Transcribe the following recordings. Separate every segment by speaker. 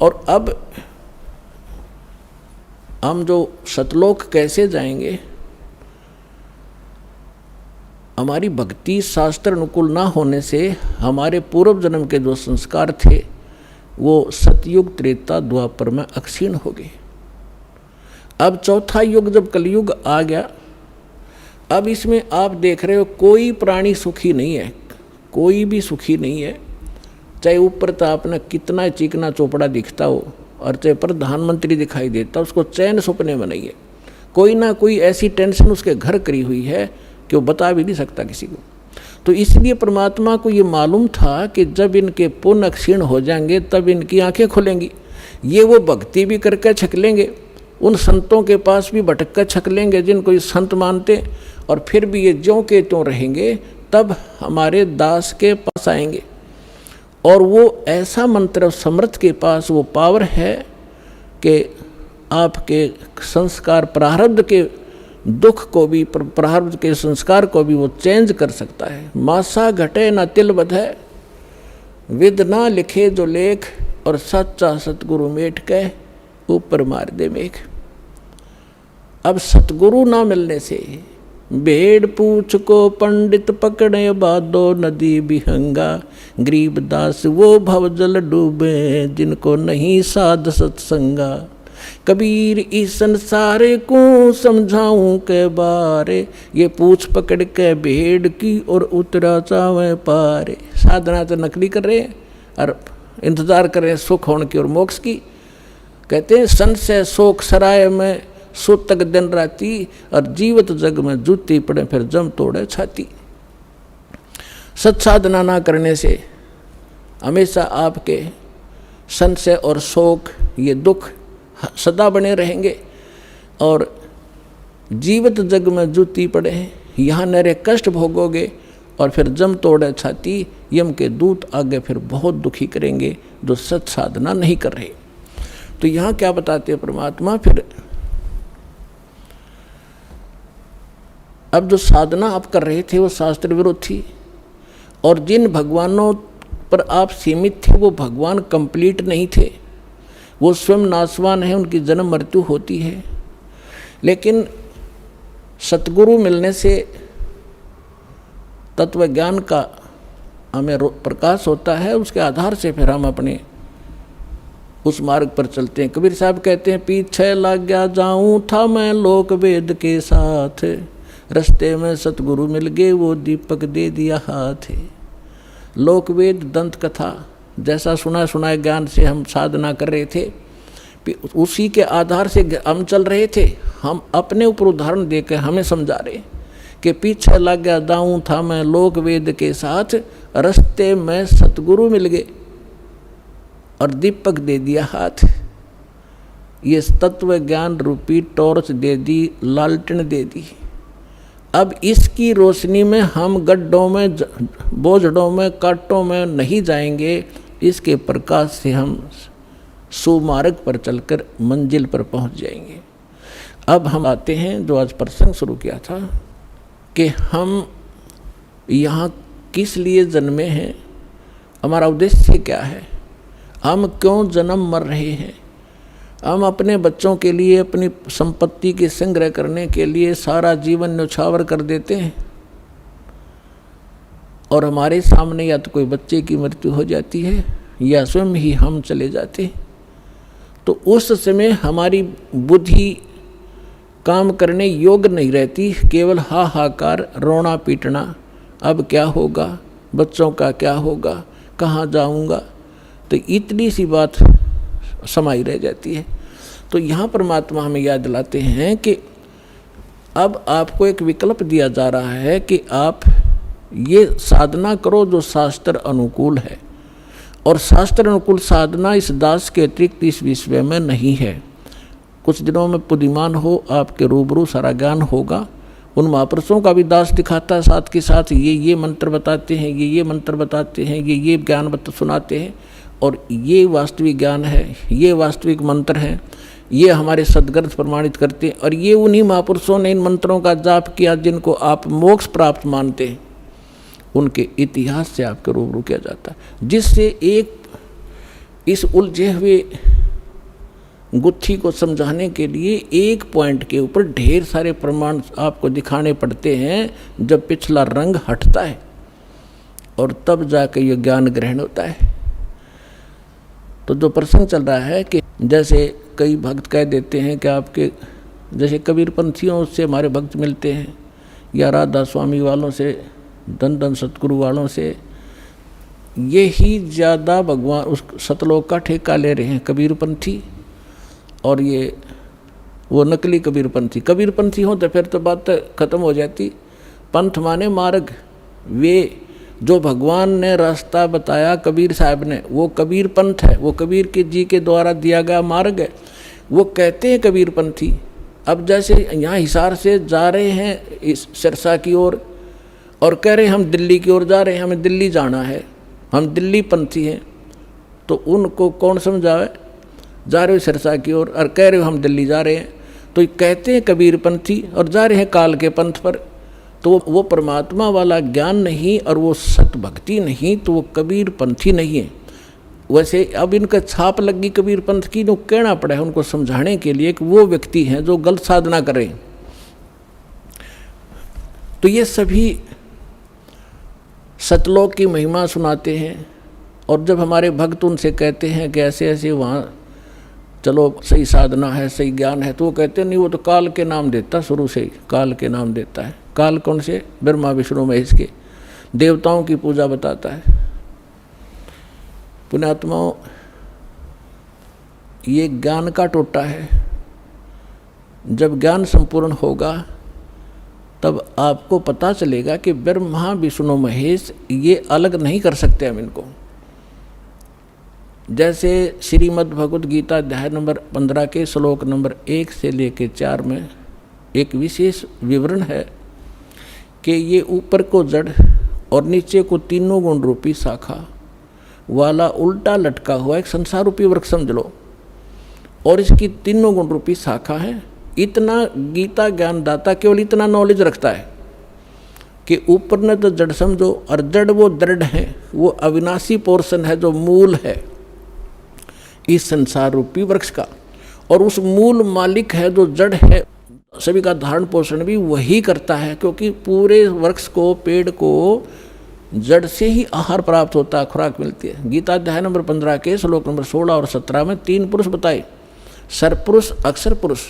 Speaker 1: और अब हम जो सतलोक कैसे जाएंगे, हमारी भक्ति शास्त्र अनुकूल ना होने से हमारे पूर्व जन्म के जो संस्कार थे वो सतयुग त्रेता द्वापर में अक्षीण हो गए। अब चौथा युग जब कलयुग आ गया, अब इसमें आप देख रहे हो कोई प्राणी सुखी नहीं है, कोई भी सुखी नहीं है। चाहे ऊपर तो आपने कितना चिकना चोपड़ा दिखता हो और चाहे प्रधानमंत्री दिखाई देता, उसको चैन सपने में नहीं है। कोई ना कोई ऐसी टेंशन उसके घर करी हुई है कि वो बता भी नहीं सकता किसी को। तो इसलिए परमात्मा को ये मालूम था कि जब इनके पुण्य क्षीण हो जाएंगे तब इनकी आंखें खुलेंगी। ये वो भक्ति भी करके छक लेंगे, उन संतों के पास भी भटक कर छक लेंगे जिनको ये संत मानते, और फिर भी ये ज्यों के त्यों रहेंगे, तब हमारे दास के पास आएंगे। और वो ऐसा मंत्र समर्थ के पास वो पावर है कि आपके संस्कार प्रारब्ध के दुख को भी, प्रारब्ध के संस्कार को भी वो चेंज कर सकता है। मासा घटे ना तिल बधै, विद ना लिखे जो लेख, और सच्चा सतगुरु मेट के ऊपर मार दे मेघ। अब सतगुरु ना मिलने से भेड़ पूछ को पंडित पकड़े बादो नदी बिहंगा, गरीबदास वो भवजल डूबे जिनको नहीं साध सत्संगा। कबीर इस संसार को समझाऊं के बारे, ये पूछ पकड़ के भेड़ की और उतरा चावे पारे। साधना तो नकली कर रहे हैं और इंतजार कर रहे हैं सुख होने की और मोक्ष की। कहते हैं संशय शोक सराय में सुतक दिन राती, और जीवत जग में जूती पड़े फिर जम तोड़े छाती। सत्साधना ना करने से हमेशा आपके संशय और शोक, ये दुख सदा बने रहेंगे, और जीवित जग में जूती पड़े यहाँ नरे कष्ट भोगोगे, और फिर जम तोड़े छाती। यम के दूत आगे फिर बहुत दुखी करेंगे जो सत साधना नहीं कर रहे। तो यहाँ क्या बताते हैं परमात्मा, फिर अब जो साधना आप कर रहे थे वो शास्त्र विरुद्ध थी, और जिन भगवानों पर आप सीमित थे वो भगवान कंप्लीट नहीं थे, वो स्वयं नाशवान है, उनकी जन्म मृत्यु होती है। लेकिन सतगुरु मिलने से तत्व ज्ञान का हमें प्रकाश होता है, उसके आधार से फिर हम अपने उस मार्ग पर चलते हैं। कबीर साहब कहते हैं, पीछे लग गया जाऊं था मैं लोक वेद के साथ, रास्ते में सतगुरु मिल गए वो दीपक दे दिया हाथ। लोक वेद दंत कथा जैसा सुना सुनाए ज्ञान से हम साधना कर रहे थे, उसी के आधार से हम चल रहे थे। हम अपने ऊपर उदाहरण देकर हमें समझा रहे कि पीछे लग गया दाऊं था मैं लोक वेद के साथ, रास्ते में सतगुरु मिल गए और दीपक दे दिया हाथ। ये तत्व ज्ञान रूपी टॉर्च दे दी, लालटेन दे दी। अब इसकी रोशनी में हम गड्ढों में, बोझड़ों में, कांटों में नहीं जाएंगे, इसके प्रकाश से हम सुमार्ग पर चलकर मंजिल पर पहुंच जाएंगे। अब हम आते हैं जो आज प्रसंग शुरू किया था कि हम यहाँ किस लिए जन्मे हैं, हमारा उद्देश्य क्या है, हम क्यों जन्म मर रहे हैं। हम अपने बच्चों के लिए, अपनी संपत्ति के संग्रह करने के लिए सारा जीवन न्यौछावर कर देते हैं, और हमारे सामने या तो कोई बच्चे की मृत्यु हो जाती है या स्वयं ही हम चले जाते हैं। तो उस समय हमारी बुद्धि काम करने योग्य नहीं रहती, केवल हाहाकार, रोना पीटना, अब क्या होगा, बच्चों का क्या होगा, कहाँ जाऊँगा, तो इतनी सी बात समाई रह जाती है। तो यहाँ परमात्मा हमें याद दिलाते हैं कि अब आपको एक विकल्प दिया जा रहा है कि आप ये साधना करो जो शास्त्र अनुकूल है, और शास्त्र अनुकूल साधना इस दास के अतिरिक्त इस विश्व में नहीं है। कुछ दिनों में बुद्धिमान हो, आपके रूबरू सारा ज्ञान होगा। उन महापुरुषों का भी दास दिखाता है, साथ के साथ ये मंत्र बताते हैं, ये मंत्र बताते हैं, ये ज्ञान सुनाते हैं, और ये वास्तविक ज्ञान है, ये वास्तविक मंत्र हैं, ये हमारे सद्ग्रंथ प्रमाणित करते हैं। और ये उन्हीं महापुरुषों ने इन मंत्रों का जाप किया जिनको आप मोक्ष प्राप्त मानते हैं, उनके इतिहास से आपके रूबरू किया जाता है, जिससे एक इस उलझे हुए गुत्थी को समझाने के लिए एक पॉइंट के ऊपर ढेर सारे प्रमाण आपको दिखाने पड़ते हैं। जब पिछला रंग हटता है और तब जाके ये ज्ञान ग्रहण होता है। तो जो प्रसंग चल रहा है कि जैसे कई भक्त कह देते हैं कि आपके जैसे कबीरपंथियों से हमारे भक्त मिलते हैं, या राधा स्वामी वालों से, धन धन सतगुरु वालों से, ये ही ज़्यादा भगवान उस सतलोक का ठेका ले रहे हैं कबीरपंथी। और ये वो नकली कबीरपंथी, कबीरपंथी हो तो फिर तो बात खत्म हो जाती। पंथ माने मार्ग, वे जो भगवान ने रास्ता बताया कबीर साहब ने, वो कबीर पंथ है, वो कबीर के जी के द्वारा दिया गया मार्ग है, वो कहते हैं कबीरपंथी। अब जैसे यहाँ हिसार से जा रहे हैं इस सिरसा की ओर और कह रहे हैं हम दिल्ली की ओर जा रहे हैं, हमें दिल्ली जाना है, हम दिल्ली पंथी हैं, तो उनको कौन समझावे? जा रहे हो सिरसा की ओर और कह रहे हो हम दिल्ली जा रहे हैं, तो कहते हैं कबीरपंथी और जा रहे हैं काल के पंथ पर। तो वो परमात्मा वाला ज्ञान नहीं और वो सत भक्ति नहीं, तो वो कबीरपंथी नहीं है। वैसे अब इनका छाप लगी कबीरपंथ की, जो कहना पड़ा है उनको समझाने के लिए कि वो व्यक्ति हैं जो गलत साधना करें। तो ये सभी सतलोक की महिमा सुनाते हैं, और जब हमारे भक्त उनसे कहते हैं कि ऐसे ऐसे वहाँ चलो सही साधना है, सही ज्ञान है, तो वो कहते हैं नहीं, वो तो काल के नाम देता, शुरू से ही काल के नाम देता है। काल कौन से? ब्रह्मा विष्णु महेश के, देवताओं की पूजा बताता है। पुण्यात्माओं, ये ज्ञान का टोटा है। जब ज्ञान संपूर्ण होगा तब आपको पता चलेगा कि ब्रह्मा विष्णु महेश ये अलग नहीं कर सकते हम इनको। जैसे श्रीमद् भगवद गीता अध्याय नंबर 15 के श्लोक नंबर 1 से लेकर 4 में एक विशेष विवरण है कि ये ऊपर को जड़ और नीचे को तीनों गुण रूपी शाखा वाला उल्टा लटका हुआ एक संसार रूपी वृक्ष समझ लो, और इसकी तीनों गुण रूपी शाखा है। इतना गीता ज्ञानदाता केवल इतना नॉलेज रखता है कि ऊपर ने तो जड़ समझो, और जड़ वो दृढ़ है, वो अविनाशी पोर्शन है जो मूल है इस संसार रूपी वृक्ष का, और उस मूल मालिक है जो जड़ है, सभी का धारण पोषण भी वही करता है, क्योंकि पूरे वृक्ष को, पेड़ को जड़ से ही आहार प्राप्त होता है, खुराक मिलती है। गीता अध्याय नंबर 15 के श्लोक नंबर 16 और 17 में 3 पुरुष बताए, सरपुरुष, अक्षर पुरुष,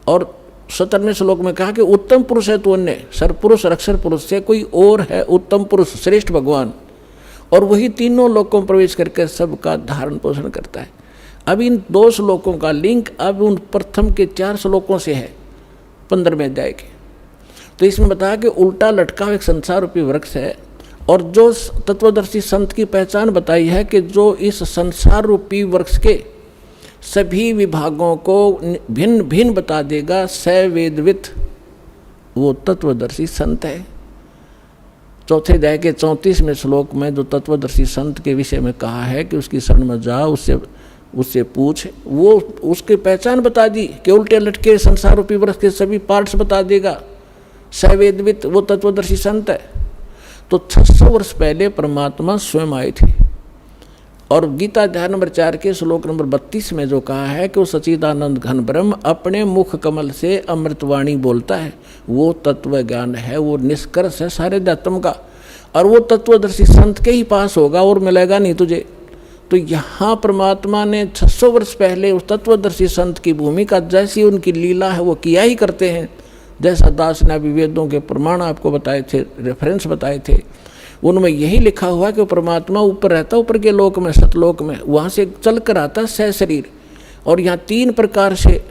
Speaker 1: और 17वें श्लोक में कहा कि उत्तम पुरुष है तो अन्य, सरपुरुष और अक्षर पुरुष से कोई और है उत्तम पुरुष, श्रेष्ठ भगवान, और वही तीनों लोकों में प्रवेश करके सबका धारण पोषण करता है। अब इन 2 श्लोकों का लिंक अब उन प्रथम के 4 श्लोकों से है 15वें अध्याय के। तो इसमें बताया कि उल्टा लटका एक संसार रूपी वृक्ष है, और जो तत्वदर्शी संत की पहचान बताई है कि जो इस संसार रूपी वृक्ष के सभी विभागों को भिन्न भिन्न बता देगा, स वेदवित, वो तत्वदर्शी संत है। चौथे अध्याय के 34वें श्लोक में जो तत्वदर्शी संत के विषय में कहा है कि उसकी शरण में जाओ, उससे पूछ, वो उसकी पहचान बता दी कि उल्टे लटके संसार रूपी वृक्ष के सभी पार्ट्स बता देगा, सवेदवित, वो तत्वदर्शी संत है। तो 600 वर्ष पहले परमात्मा स्वयं आए थे, और गीता अध्याय नंबर 4 के श्लोक नंबर 32 में जो कहा है कि वो सच्चिदानंद घन ब्रह्म अपने मुख कमल से अमृतवाणी बोलता है, वो तत्व ज्ञान है, वो निष्कर्ष है सारे अध्यात्म का, और वो तत्वदर्शी संत के ही पास होगा और मिलेगा नहीं तुझे। तो यहाँ परमात्मा ने 600 वर्ष पहले उस तत्वदर्शी संत की भूमिका, जैसी उनकी लीला है वो किया ही करते हैं। जैसा दास ने अभी वेदों के प्रमाण आपको बताए थे, रेफरेंस बताए थे, उनमें यही लिखा हुआ कि परमात्मा ऊपर रहता, ऊपर के लोक में, सतलोक में, वहाँ से चल कर आता सह शरीर, और यहाँ 3 प्रकार से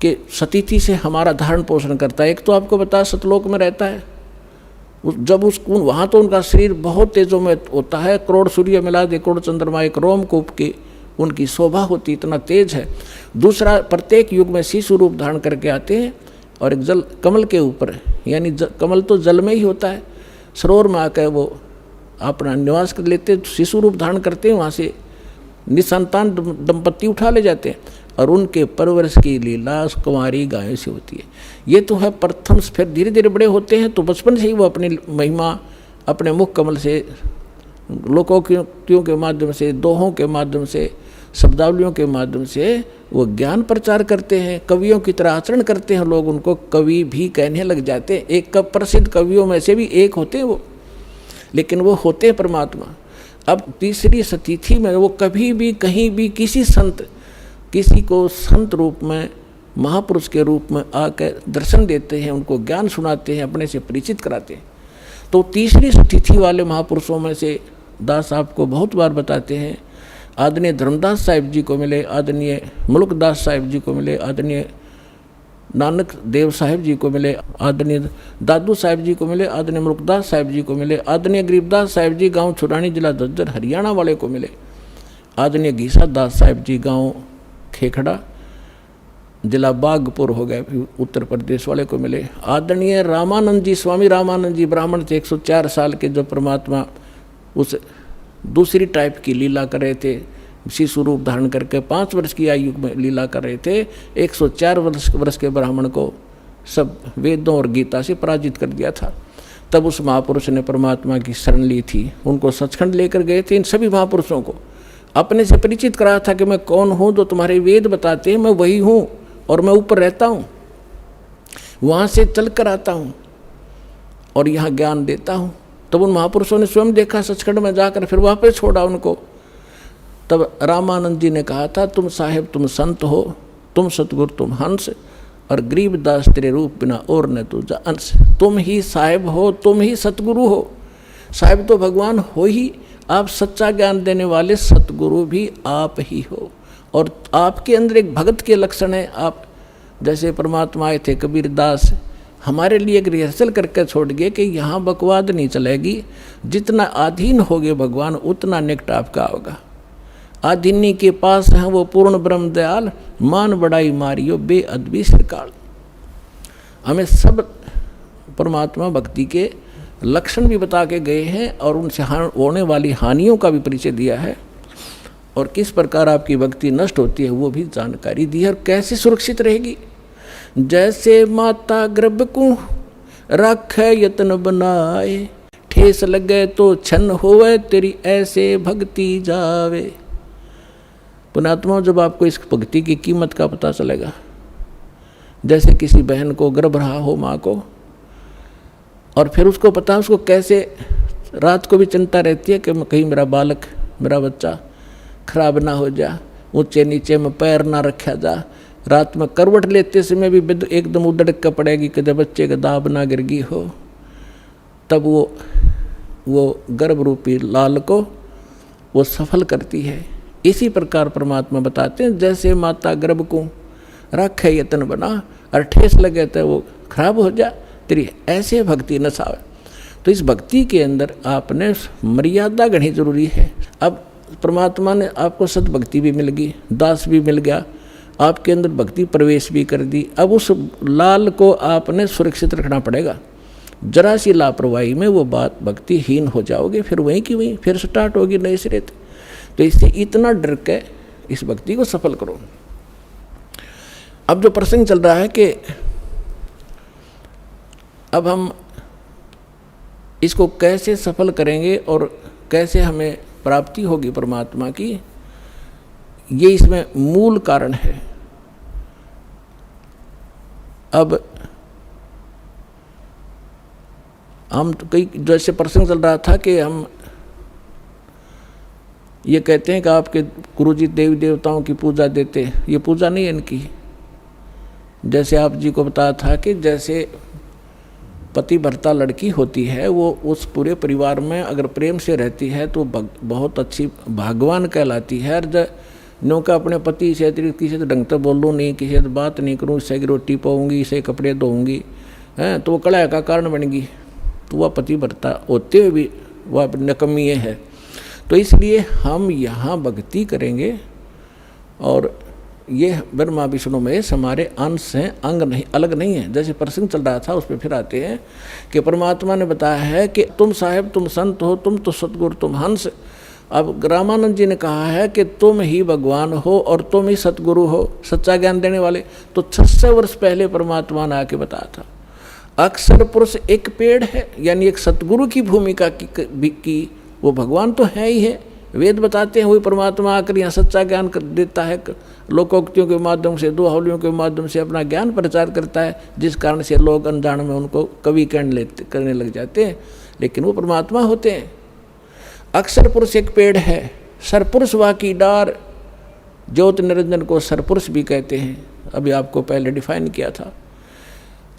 Speaker 1: के सतिथि से हमारा धारण पोषण करता है। एक तो आपको बता सतलोक में रहता है, जब उसको वहाँ तो उनका शरीर बहुत तेजों में होता है, करोड़ सूर्य मिला दे, करोड़ चंद्रमा एक रोमकूप की उनकी शोभा होती, इतना तेज है। दूसरा, प्रत्येक युग में शिशु रूप धारण करके आते हैं, और एक जल कमल के ऊपर, यानी कमल तो जल में ही होता है, सरोवर में आकर वो अपना निवास कर लेते, शिशु रूप धारण करते हैं, वहाँ से निसंतान दंपत्ति उठा ले जाते हैं, और उनके परवरिश की लीला कुंवारी गायों से होती है। ये तो है प्रथम, फिर धीरे धीरे बड़े होते हैं तो बचपन से ही वो अपनी महिमा अपने मुख कमल से, लोकोक्तियों के माध्यम से, दोहों के माध्यम से, शब्दावलियों के माध्यम से वो ज्ञान प्रचार करते हैं, कवियों की तरह आचरण करते हैं, लोग उनको कवि भी कहने लग जाते हैं। एक प्रसिद्ध कवियों में से भी एक होते हैं वो, लेकिन वो होते हैं परमात्मा। अब तीसरी तिथि में वो कभी भी कहीं भी किसी को संत रूप में, महापुरुष के रूप में आकर दर्शन देते हैं, उनको ज्ञान सुनाते हैं, अपने से परिचित कराते हैं। तो तीसरी तिथि वाले महापुरुषों में से दास आपको बहुत बार बताते हैं, आदरणीय धर्मदास साहिब जी को मिले, आदरणीय मुल्कदास साहिब जी को मिले, आदरणीय नानक देव साहिब जी को मिले, आदरणीय दादू साहिब जी को मिले, आदरणीय मुल्कदास साहिब जी को मिले, आदरणीय गरीबदास साहिब जी गांव छुड़ानी जिला झज्जर हरियाणा वाले को मिले, आदरणीय घीसा दास साहिब जी गांव खेखड़ा जिला बागपुर हो गया उत्तर प्रदेश वाले को मिले, आदरणीय रामानंद जी, स्वामी रामानंद जी ब्राह्मण थे, 104 साल के, जो परमात्मा उस दूसरी टाइप की लीला कर रहे थे, शिशु रूप धारण करके 5 वर्ष की आयु में लीला कर रहे थे। 104 वर्ष के ब्राह्मण को सब वेदों और गीता से पराजित कर दिया था। तब उस महापुरुष ने परमात्मा की शरण ली थी, उनको सचखंड लेकर गए थे। इन सभी महापुरुषों को अपने से परिचित कराया था कि मैं कौन हूँ, जो तुम्हारे वेद बताते हैं मैं वही हूँ, और मैं ऊपर रहता हूँ, वहाँ से चल कर आता हूँ और यहाँ ज्ञान देता हूँ। तब उन महापुरुषों ने स्वयं देखा सचखंड में जाकर, फिर वापस छोड़ा उनको। तब रामानंद जी ने कहा था, तुम साहेब तुम संत हो, तुम सतगुरु तुम हंस, और गरीबदास तेरे रूप बिना और न तुझा अंश। तुम ही साहेब हो, तुम ही सतगुरु हो। साहेब तो भगवान हो ही, आप सच्चा ज्ञान देने वाले सतगुरु भी आप ही हो, और आपके अंदर एक भगत के लक्षण है। आप जैसे परमात्मा आए थे कबीरदास, हमारे लिए एक रिहर्सल करके छोड़ गए कि यहाँ बकवाद नहीं चलेगी, जितना अधीन होगे भगवान उतना निकट आपका होगा। आधीनी के पास है वो पूर्ण ब्रह्म दयाल, मान बड़ाई मारियो बेअदबी श्रीकाल। हमें सब परमात्मा भक्ति के लक्षण भी बता के गए हैं, और उनसे होने वाली हानियों का भी परिचय दिया है, और किस प्रकार आपकी भक्ति नष्ट होती है वो भी जानकारी दी है, और कैसे सुरक्षित रहेगी। जैसे माता गर्भ को रखे यत्न बनाए, ठेस लगे तो छन होवे तेरी ऐसे भक्ति जावे। पुणात्मा, जब आपको इस भक्ति की कीमत का पता चलेगा, जैसे किसी बहन को गर्भ रहा हो माँ को, और फिर उसको पता उसको कैसे रात को भी चिंता रहती है कि कहीं मेरा बालक, मेरा बच्चा खराब ना हो जा, ऊंचे नीचे में पैर ना रखा जा, रात में करवट लेते समय भी एकदम उधड़क कर पड़ेगी कि जब बच्चे का दाब ना गिर गई हो। तब वो गर्भ रूपी लाल को वो सफल करती है। इसी प्रकार परमात्मा बताते हैं, जैसे माता गर्भ को रखे यत्न बना, और ठेस लगे तो वो खराब हो जा, तेरी ऐसे भक्ति न सावे। तो इस भक्ति के अंदर आपने मर्यादा गढ़नी जरूरी है। अब परमात्मा ने आपको सद्भक्ति भी मिल गई, दास भी मिल गया, आपके अंदर भक्ति प्रवेश भी कर दी। अब उस लाल को आपने सुरक्षित रखना पड़ेगा। जरा सी लापरवाही में वो बात भक्तिहीन हो जाओगे, फिर वहीं की वहीं फिर स्टार्ट होगी नए सिरे से। तो इससे इतना डर के इस भक्ति को सफल करो। अब जो प्रसंग चल रहा है कि अब हम इसको कैसे सफल करेंगे और कैसे हमें प्राप्ति होगी परमात्मा की, ये इसमें मूल कारण है। अब हम तो कई जैसे प्रसंग चल रहा था कि हम ये कहते हैं कि आपके गुरुजी देवी देवताओं की पूजा देते हैं, ये पूजा नहीं है इनकी। जैसे आप जी को बताया था कि जैसे पति भर्ता लड़की होती है, वो उस पूरे परिवार में अगर प्रेम से रहती है तो बहुत अच्छी भाग्यवान कहलाती है। और नो का अपने पति से अतिरिक्त किसी से ढंग से बोलूँ नहीं, किसी से बात नहीं करूँ, इससे रोटी पाऊँगी, इसे कपड़े धोऊँगी, हैं तो वो कलह का कारण बनेगी। तो वह पति भर्ता होते हुए भी वह नकमी है। तो इसलिए हम यहाँ भक्ति करेंगे, और ये ब्रह्मा विष्णु महेश हमारे अंश हैं, अंग नहीं, अलग नहीं है। जैसे प्रसंग चल रहा था उस पर फिर आते हैं कि परमात्मा ने बताया है कि तुम साहेब तुम संत हो, तुम तो सतगुरु तुम हंस। अब रामानंद जी ने कहा है कि तुम ही भगवान हो और तुम ही सतगुरु हो, सच्चा ज्ञान देने वाले। तो 600 वर्ष पहले परमात्मा ने आके बताया था। अक्षर पुरुष एक पेड़ है, यानी एक सतगुरु की भूमिका की वो भगवान तो है ही है, वेद बताते हैं वही परमात्मा आकर यहाँ सच्चा ज्ञान कर देता है, लोकोक्तियों के माध्यम से, दोहावलियों के माध्यम से अपना ज्ञान प्रचार करता है, जिस कारण से लोग अनजान में उनको कवि करने लग जाते हैं, लेकिन वो परमात्मा होते हैं। अक्षर पुरुष एक पेड़ है, सरपुरुष वा की डार, ज्योत निरंजन को सरपुरुष भी कहते हैं, अभी आपको पहले डिफाइन किया था।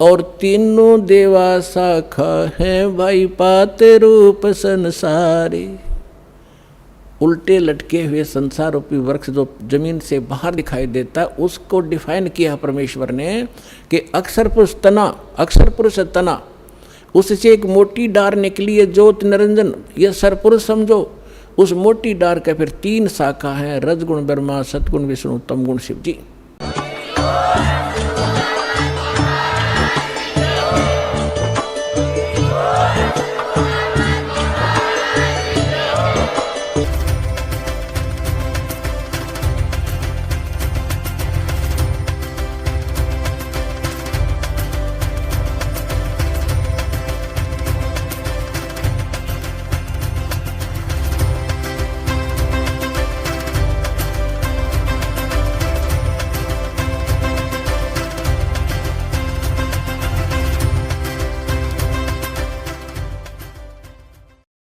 Speaker 1: और तीनों देवा शाखा हैं भाई पाते रूप संसारे, उल्टे लटके हुए संसार रूपी वृक्ष जो जमीन से बाहर दिखाई देता है, उसको डिफाइन किया परमेश्वर ने कि अक्षर पुरुष तना, अक्षर पुरुष तना, उससे एक मोटी डार निकली है ज्योत निरंजन, यह सरपुरुष समझो। उस मोटी डार का फिर 3 शाखा है, रजगुण ब्रह्मा, सतगुण विष्णु, तमगुण शिव जी।